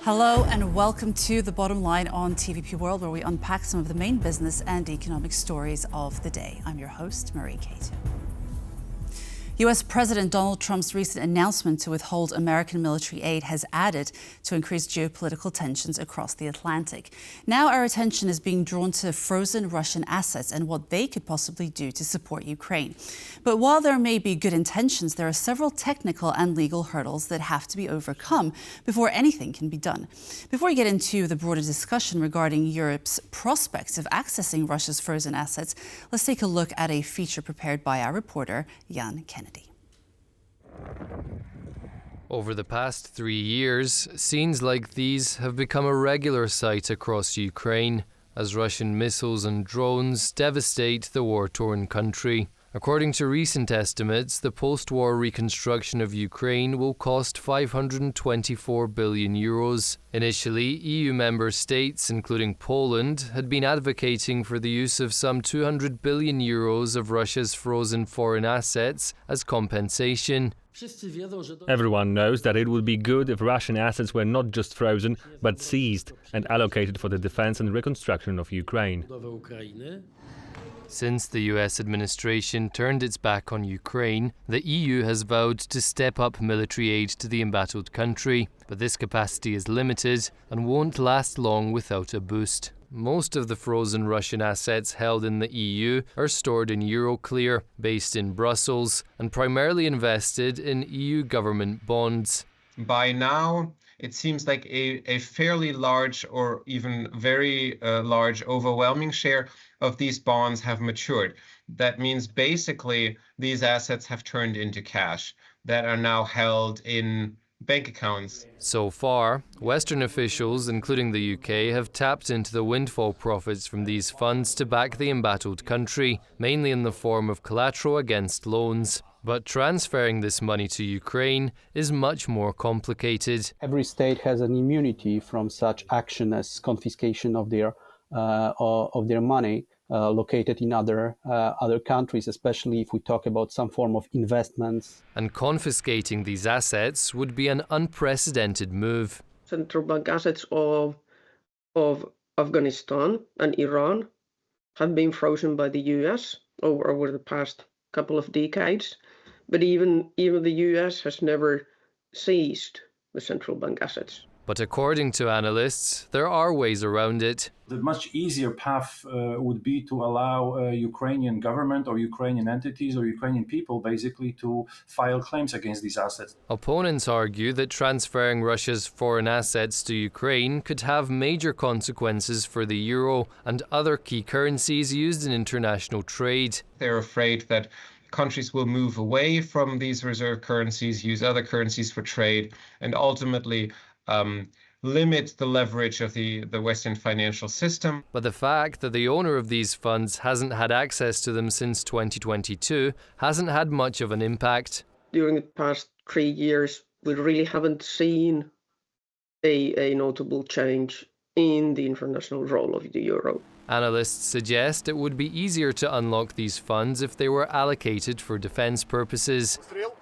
Hello and welcome to The Bottom Line on TVP World, where we unpack some of the main business and economic stories of the day. I'm your host, Marie Cato. U.S. President Donald Trump's recent announcement to withhold American military aid has added to increased geopolitical tensions across the Atlantic. Now our attention is being drawn to frozen Russian assets and what they could possibly do to support Ukraine. But while there may be good intentions, there are several technical and legal hurdles that have to be overcome before anything can be done. Before we get into the broader discussion regarding Europe's prospects of accessing Russia's frozen assets, let's take a look at a feature prepared by our reporter, Jan Kennedy. Over the past 3 years, scenes like these have become a regular sight across Ukraine as Russian missiles and drones devastate the war-torn country. According to recent estimates, the post-war reconstruction of Ukraine will cost €524 billion. Initially, EU member states, including Poland, had been advocating for the use of some €200 billion of Russia's frozen foreign assets as compensation. Everyone knows that it would be good if Russian assets were not just frozen, but seized and allocated for the defense and reconstruction of Ukraine. Since the US administration turned its back on Ukraine, the EU has vowed to step up military aid to the embattled country, but this capacity is limited and won't last long without a boost. Most of the frozen Russian assets held in the EU are stored in Euroclear, based in Brussels, and primarily invested in EU government bonds. By now, it seems like a fairly large or even very large, overwhelming share of these bonds have matured. That means basically these assets have turned into cash that are now held in bank accounts. So far, Western officials, including the UK, have tapped into the windfall profits from these funds to back the embattled country, mainly in the form of collateral against loans. But transferring this money to Ukraine is much more complicated. Every state has an immunity from such action as confiscation of their money located in other countries, especially if we talk about some form of investments. And confiscating these assets would be an unprecedented move. Central bank assets of Afghanistan and Iran have been frozen by the US over the past couple of decades. But even the US has never seized the central bank assets. But according to analysts, there are ways around it. The much easier path would be to allow Ukrainian government or Ukrainian entities or Ukrainian people basically to file claims against these assets. Opponents argue that transferring Russia's foreign assets to Ukraine could have major consequences for the euro and other key currencies used in international trade. They're afraid that countries will move away from these reserve currencies, use other currencies for trade, and ultimately limit the leverage of the Western financial system. But the fact that the owner of these funds hasn't had access to them since 2022 hasn't had much of an impact. During the past 3 years, we really haven't seen a notable change in the international role of the euro. Analysts suggest it would be easier to unlock these funds if they were allocated for defense purposes. It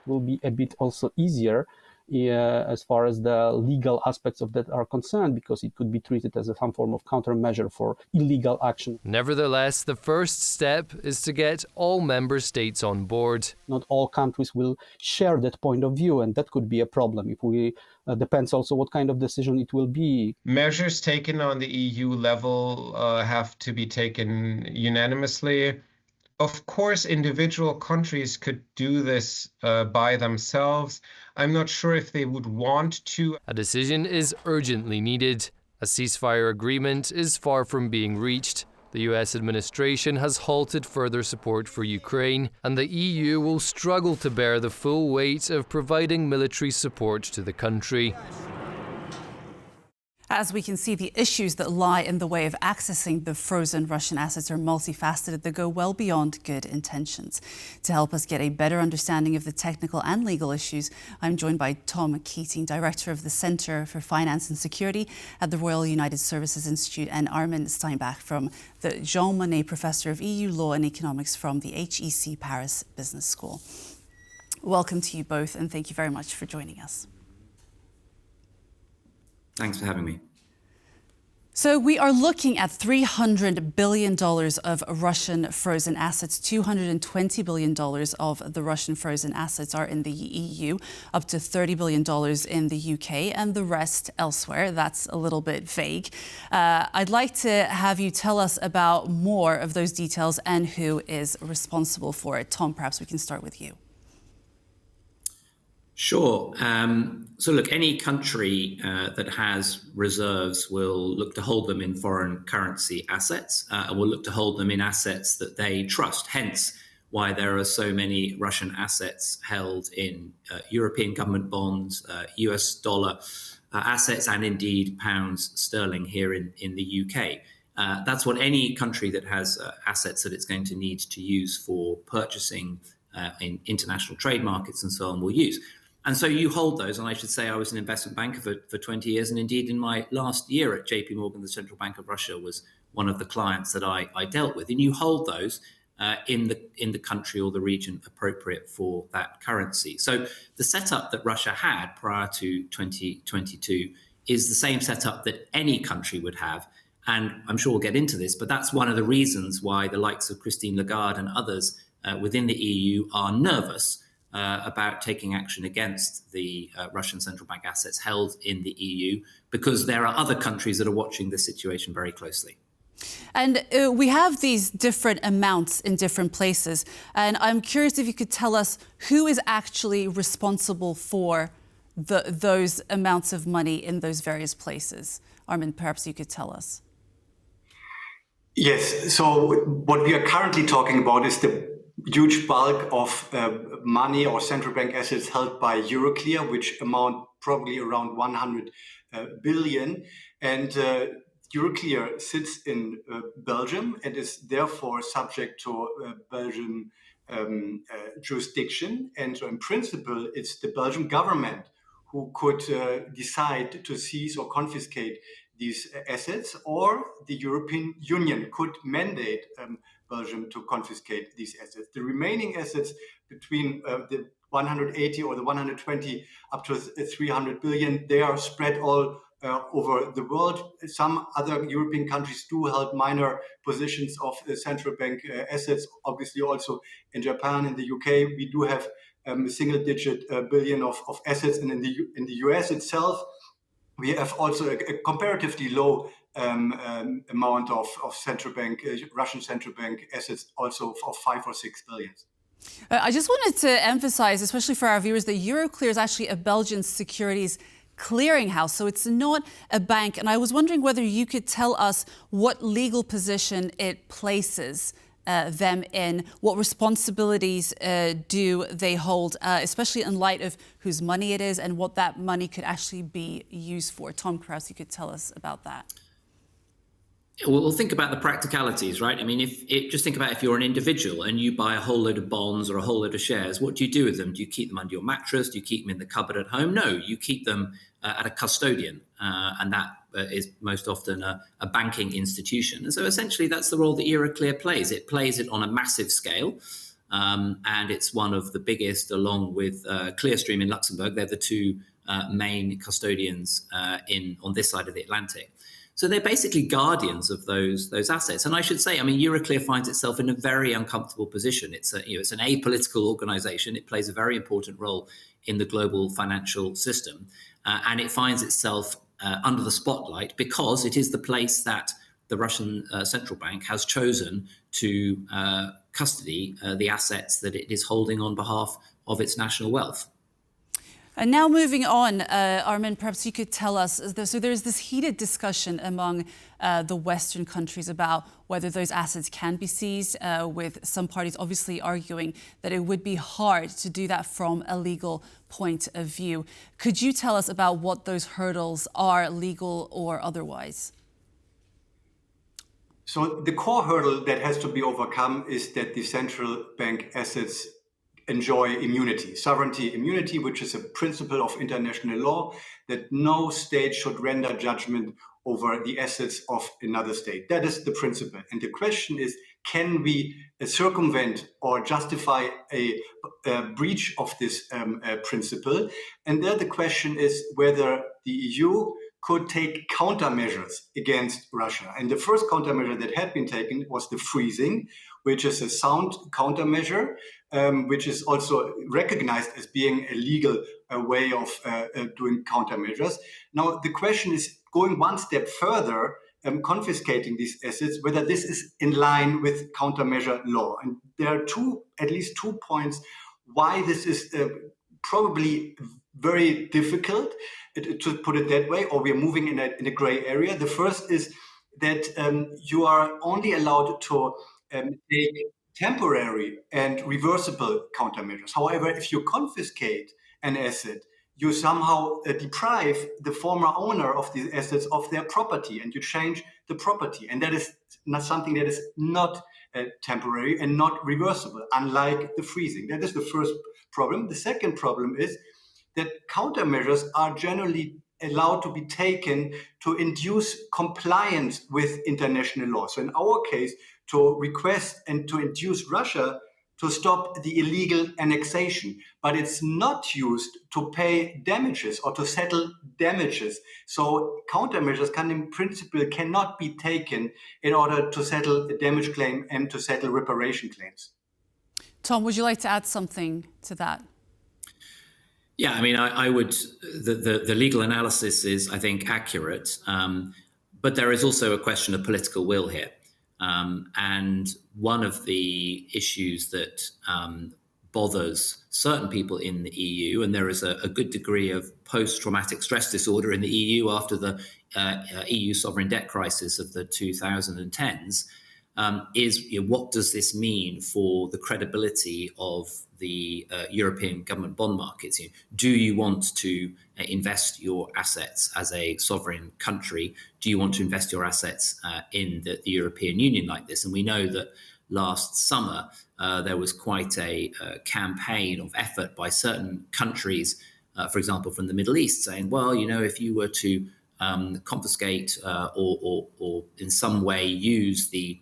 will be a bit also easier as far as the legal aspects of that are concerned, because it could be treated as some form of countermeasure for illegal action. Nevertheless, the first step is to get all member states on board. Not all countries will share that point of view, and that could be a problem. If we depends also what kind of decision it will be. Measures taken on the EU level have to be taken unanimously. Of course, individual countries could do this by themselves. I'm not sure if they would want to. A decision is urgently needed. A ceasefire agreement is far from being reached. The US administration has halted further support for Ukraine, and the EU will struggle to bear the full weight of providing military support to the country. As we can see, the issues that lie in the way of accessing the frozen Russian assets are multifaceted that go well beyond good intentions. To help us get a better understanding of the technical and legal issues, I'm joined by Tom Keatinge, Director of the Centre for Finance and Security at the Royal United Services Institute, and Armin Steinbach, from the Jean Monnet Professor of EU Law and Economics from the HEC Paris Business School. Welcome to you both, and thank you very much for joining us. Thanks for having me. So we are looking at $300 billion of Russian frozen assets. $220 billion of the Russian frozen assets are in the EU, up to $30 billion in the UK, and the rest elsewhere. That's a little bit vague. I'd like to have you tell us about more of those details and who is responsible for it. Tom, perhaps we can start with you. Sure. So look, any country that has reserves will look to hold them in foreign currency assets and will look to hold them in assets that they trust. Hence why there are so many Russian assets held in European government bonds, US dollar assets, and indeed pounds sterling here in the UK. That's what any country that has assets that it's going to need to use for purchasing in international trade markets and so on will use. And so you hold those, and I should say I was an investment banker for 20 years, and indeed in my last year at JP Morgan, the Central Bank of Russia was one of the clients that I dealt with. And you hold those in the country or the region appropriate for that currency. So the setup that Russia had prior to 2022 is the same setup that any country would have. And I'm sure we'll get into this, but that's one of the reasons why the likes of Christine Lagarde and others within the EU are nervous about taking action against the Russian central bank assets held in the EU, because there are other countries that are watching the situation very closely. And we have these different amounts in different places. And I'm curious if you could tell us who is actually responsible for those amounts of money in those various places. Armin, perhaps you could tell us. Yes. So what we are currently talking about is the huge bulk of money or central bank assets held by Euroclear, which amount probably around 100 billion. And Euroclear sits in Belgium and is therefore subject to Belgian jurisdiction. And so in principle, it's the Belgian government who could decide to seize or confiscate these assets, or the European Union could mandate Belgium to confiscate these assets. The remaining assets between the 180 or the 120 up to 300 billion, they are spread all over the world. Some other European countries do hold minor positions of central bank assets. Obviously also in Japan, in the UK, we do have a single-digit billion of assets. And in the US itself, we have also a comparatively low amount of central bank, Russian central bank assets, also of 5 or 6 billion. I just wanted to emphasize, especially for our viewers, that Euroclear is actually a Belgian securities clearinghouse, so it's not a bank. And I was wondering whether you could tell us what legal position it places them in, what responsibilities do they hold, especially in light of whose money it is and what that money could actually be used for. Tom, perhaps you could tell us about that. We'll think about the practicalities, right? I mean, just think about if you're an individual and you buy a whole load of bonds or a whole load of shares, what do you do with them? Do you keep them under your mattress? Do you keep them in the cupboard at home? No, you keep them at a custodian, and that is most often a banking institution. And so essentially that's the role that Euroclear plays. It plays it on a massive scale, and it's one of the biggest, along with Clearstream in Luxembourg. They're the two main custodians on this side of the Atlantic. So they're basically guardians of those assets. And I should say, I mean, Euroclear finds itself in a very uncomfortable position. It's an apolitical organization. It plays a very important role in the global financial system. And it finds itself under the spotlight because it is the place that the Russian central bank has chosen to custody the assets that it is holding on behalf of its national wealth. And now moving on, Armin, perhaps you could tell us, so there's this heated discussion among the Western countries about whether those assets can be seized, with some parties obviously arguing that it would be hard to do that from a legal point of view. Could you tell us about what those hurdles are, legal or otherwise? So the core hurdle that has to be overcome is that the central bank assets enjoy immunity, sovereignty immunity, which is a principle of international law, that no state should render judgment over the assets of another state. That is the principle. And the question is, can we circumvent or justify a breach of this principle? And there the question is whether the EU could take countermeasures against Russia. And the first countermeasure that had been taken was the freezing, which is a sound countermeasure, which is also recognized as being a legal way of doing countermeasures. Now, the question is going one step further, confiscating these assets, whether this is in line with countermeasure law. And there are at least two points why this is probably very difficult, to put it that way, or we're moving in a gray area. The first is that you are only allowed to take temporary and reversible countermeasures. However, if you confiscate an asset, you somehow deprive the former owner of these assets of their property, and you change the property. And that is not something that is not temporary and not reversible, unlike the freezing. That is the first problem. The second problem is that countermeasures are generally allowed to be taken to induce compliance with international law. So in our case, to request and to induce Russia to stop the illegal annexation, but it's not used to pay damages or to settle damages. So countermeasures in principle cannot be taken in order to settle a damage claim and to settle reparation claims. Tom, would you like to add something to that? Yeah, I mean, I would. The legal analysis is, I think, accurate, but there is also a question of political will here. And one of the issues that bothers certain people in the EU, and there is a good degree of post-traumatic stress disorder in the EU after the EU sovereign debt crisis of the 2010s, is what does this mean for the credibility of the European government bond markets? Do you want to invest your assets as a sovereign country? Do you want to invest your assets in the European Union like this? And we know that last summer there was quite a campaign of effort by certain countries, for example, from the Middle East, saying, well, if you were to confiscate or in some way use the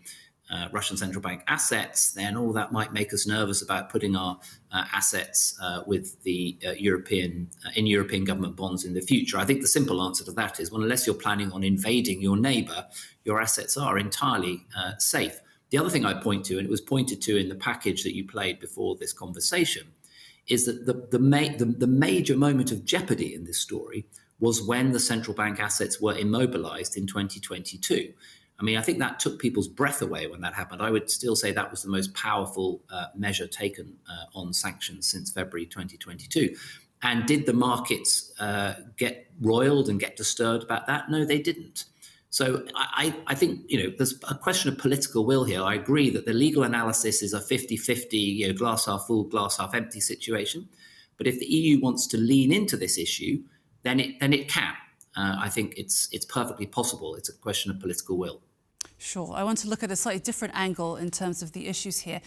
Russian central bank assets, then all that might make us nervous about putting our assets with the European government bonds in the future. I think the simple answer to that is, well, unless you're planning on invading your neighbour, your assets are entirely safe. The other thing I point to, and it was pointed to in the package that you played before this conversation, is that the major moment of jeopardy in this story was when the central bank assets were immobilized in 2022. I mean, I think that took people's breath away when that happened. I would still say that was the most powerful measure taken on sanctions since February 2022. And did the markets get roiled and get disturbed about that? No, they didn't. So I think, there's a question of political will here. I agree that the legal analysis is a 50-50, glass half full, glass half empty situation. But if the EU wants to lean into this issue, then it can. I think it's perfectly possible. It's a question of political will. Sure. I want to look at a slightly different angle in terms of the issues here.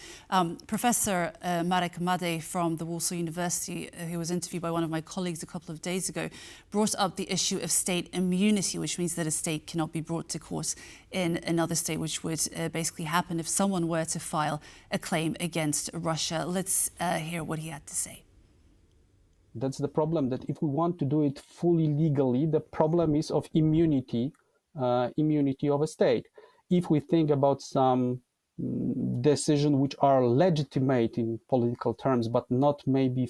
Professor Marek Madej from the Warsaw University, who was interviewed by one of my colleagues a couple of days ago, brought up the issue of state immunity, which means that a state cannot be brought to court in another state, which would basically happen if someone were to file a claim against Russia. Let's hear what he had to say. That's the problem, that if we want to do it fully legally, the problem is of immunity of a state. If we think about some decisions which are legitimate in political terms, but not maybe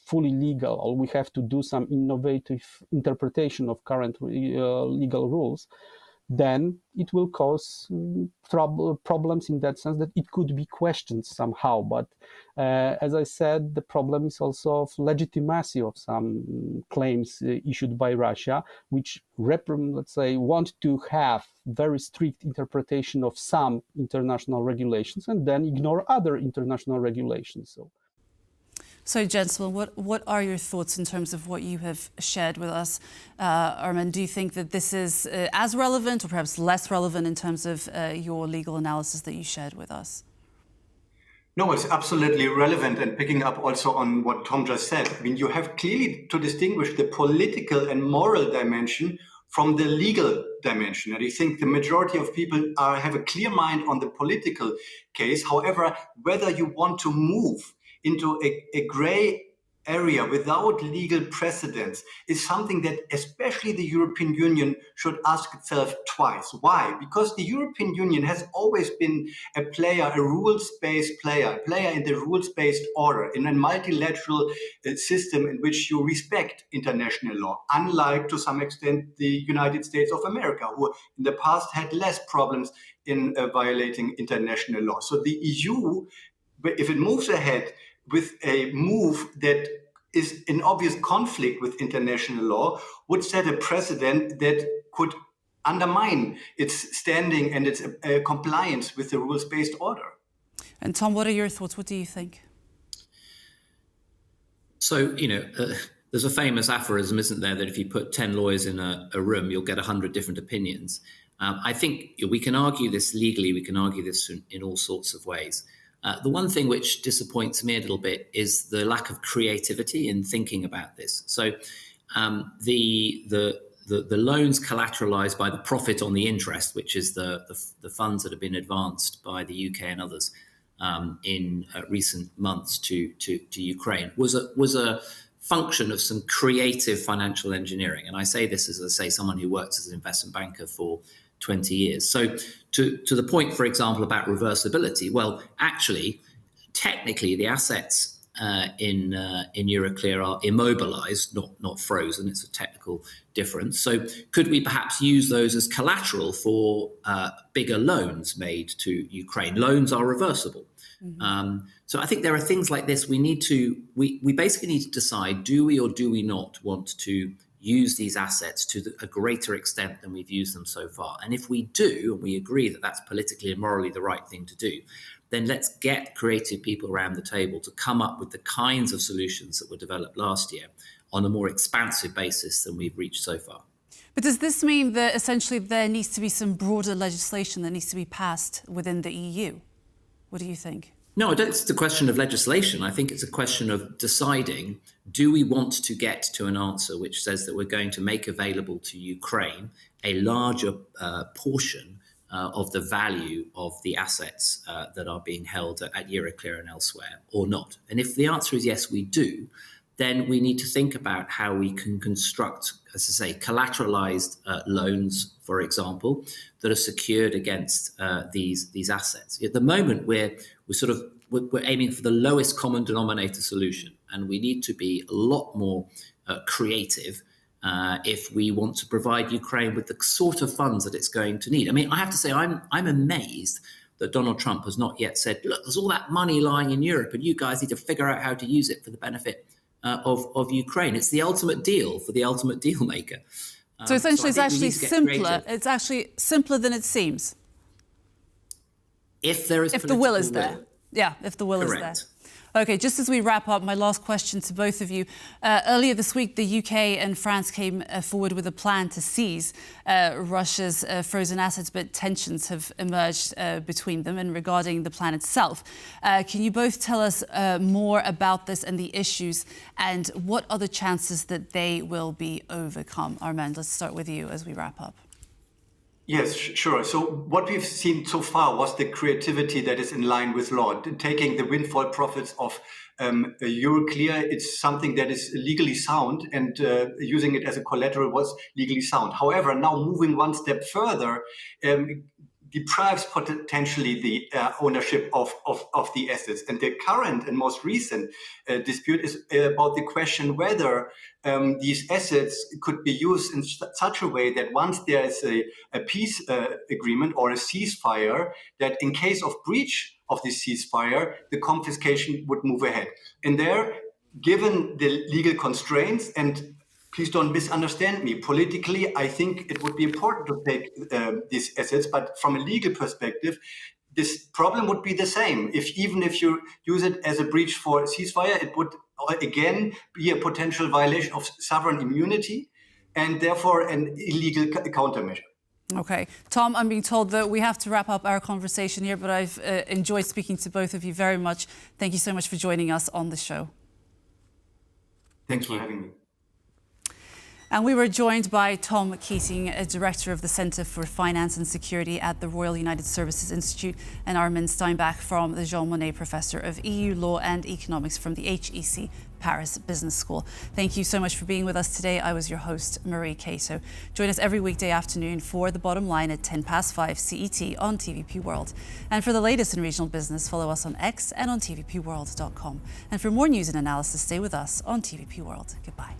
fully legal, or we have to do some innovative interpretation of current legal rules, then it will cause problems in that sense that it could be questioned somehow. But as I said, the problem is also of legitimacy of some claims issued by Russia, which, let's say, want to have very strict interpretation of some international regulations and then ignore other international regulations. So, gentlemen, what are your thoughts in terms of what you have shared with us? Armin, do you think that this is as relevant or perhaps less relevant in terms of your legal analysis that you shared with us? No, it's absolutely relevant, and picking up also on what Tom just said. I mean, you have clearly to distinguish the political and moral dimension from the legal dimension. And I think the majority of people have a clear mind on the political case. However, whether you want to move into a gray area without legal precedents is something that especially the European Union should ask itself twice. Why? Because the European Union has always been a player, a rules-based player, a player in the rules-based order, in a multilateral system in which you respect international law, unlike to some extent the United States of America, who in the past had less problems in violating international law. So the EU, if it moves ahead with a move that is in obvious conflict with international law, would set a precedent that could undermine its standing and its compliance with the rules-based order. And Tom, what are your thoughts? What do you think? So, there's a famous aphorism, isn't there, that if you put 10 lawyers in a room, you'll get 100 different opinions. I think we can argue this legally, we can argue this in all sorts of ways. The one thing which disappoints me a little bit is the lack of creativity in thinking about this. So the loans collateralized by the profit on the interest, which is the funds that have been advanced by the UK and others in recent months to Ukraine, was a function of some creative financial engineering. And I say this as, someone who works as an investment banker for 20 years. So to the point, for example, about reversibility, well, actually, technically, the assets in Euroclear are immobilized, not frozen. It's a technical difference. So could we perhaps use those as collateral for bigger loans made to Ukraine? Loans are reversible. Mm-hmm. So I think there are things like this. We basically need to decide, do we or do we not want to use these assets to a greater extent than we've used them so far? And if we do, and we agree that that's politically and morally the right thing to do, then let's get creative people around the table to come up with the kinds of solutions that were developed last year on a more expansive basis than we've reached so far. But does this mean that essentially there needs to be some broader legislation that needs to be passed within the EU? What do you think? No, I don't think it's a question of legislation. I think it's a question of deciding, do we want to get to an answer which says that we're going to make available to Ukraine a larger portion of the value of the assets that are being held at Euroclear and elsewhere, or not? And if the answer is yes, we do, then we need to think about how we can construct, as I say, collateralized loans, for example, that are secured against these assets. At the moment, we're aiming for the lowest common denominator solution, and we need to be a lot more creative if we want to provide Ukraine with the sort of funds that it's going to need. I mean, I have to say, I'm amazed that Donald Trump has not yet said, look, there's all that money lying in Europe, and you guys need to figure out how to use it for the benefit of Ukraine. It's the ultimate deal for the ultimate deal maker. So essentially, it's actually simpler. Creative. It's actually simpler than it seems. If there is, if the will is there. Yeah, if the will Correct. is there. Okay, just as we wrap up, my last question to both of you. Earlier this week, the UK and France came forward with a plan to seize Russia's frozen assets, but tensions have emerged between them and regarding the plan itself. Can you both tell us more about this and the issues, and what are the chances that they will be overcome? Armin, let's start with you as we wrap up. Yes, sure. So what we've seen so far was the creativity that is in line with law. Taking the windfall profits of Euroclear, it's something that is legally sound, and using it as a collateral was legally sound. However, now moving one step further, deprives potentially the ownership of the assets. And the current and most recent dispute is about the question whether these assets could be used in such a way that once there is a peace agreement or a ceasefire, that in case of breach of the ceasefire, the confiscation would move ahead. And there, given the legal constraints, and please don't misunderstand me, politically, I think it would be important to take these assets, but from a legal perspective, this problem would be the same. Even if you use it as a breach for a ceasefire, it would again be a potential violation of sovereign immunity and therefore an illegal countermeasure. Okay. Tom, I'm being told that we have to wrap up our conversation here, but I've enjoyed speaking to both of you very much. Thank you so much for joining us on the show. Thanks for having me. And we were joined by Tom Keatinge, Director of the Centre for Finance and Security at the Royal United Services Institute, and Armin Steinbach from the Monnet Professor of EU Law and Economics from the HEC Paris Business School. Thank you so much for being with us today. I was your host, Marie Cato. Join us every weekday afternoon for The Bottom Line at 5:10 CET on TVP World. And for the latest in regional business, follow us on X and on tvpworld.com. And for more news and analysis, stay with us on TVP World. Goodbye.